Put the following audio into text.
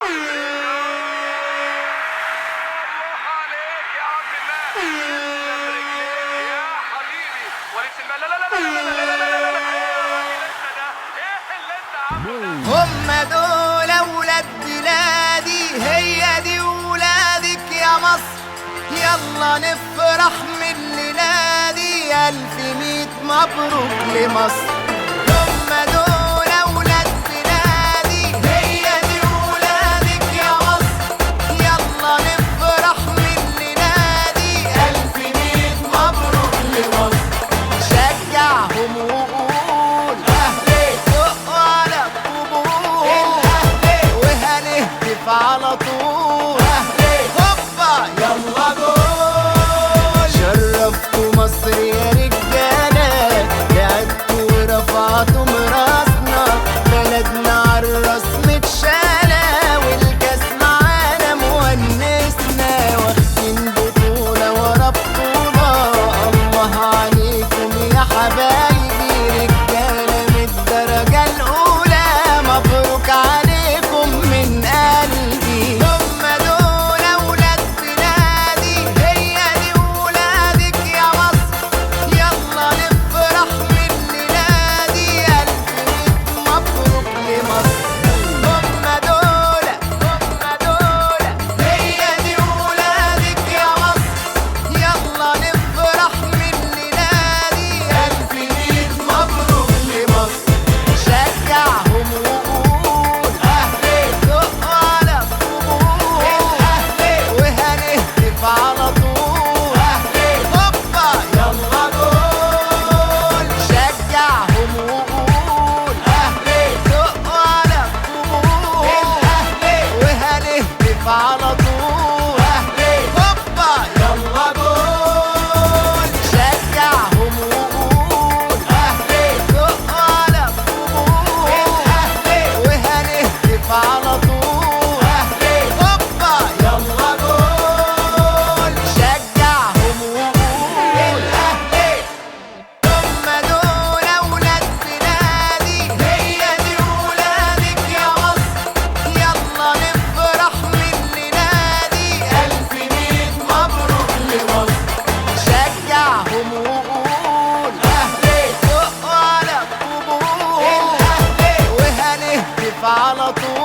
عليك يا عبد الله، تسلم رجليك يا حبيبي. وليد سلمان، لا لا لا لا لا لا لا لا لا لا، ايه اللي انت عامله ده؟ هم دول اولاد بلادي، هي دي ولادك يا مصر. يلا نفرح من الليلة دي، الف ميت مبروك لمصر. هم دول اولاد بلادي، هي دي ولادك يا مصر. يلا نفرح من الليلة دي، الف ميت مبروك لمصر. شجعهم وقول اهلي فوق على الطبول، وهنهتف على طول هوبا يلا جول. شرفتوا مصر يا رجالة، تعبتوا ورفعتوا مراسنا، بلدنا عالراس متشالة، والكاس معانا مونسنا، واخدين بطولة ورا بطولة. الله عليكم يا حبايبي، رجالة من الدرجة الأولى، مبروك عليكم من قلبي. هم دول أولاد بلادي، هي دي ولادك يا مصر. يلا نفرح من الليلة دي، ألف ميت مبروك لمصر. هم دول هي دي ولادك يا مصر. يلا نفرح من الليلة دي، ألف ميت مبروك لمصر. شجعهم وقول أهلي دق على الطبول، وهنهتف على طول هوبا يلا جول. شجعهم وقول أهلي دق على الطبول، وهنهتف على طول هوبا يلا جول. شجعهم وقول أهلي دق على الطبول، وهنهتف على طول هوبا يلا جول. شجعهم وقول أهلي. هم دول أولاد بلادي، هي دي ولادك يا مصر. يلا نفرح من الليلة دي، ألف ميت مبروك لمصر. شجعهم وقول أهلي دق على الطبول، وهنهتف على طول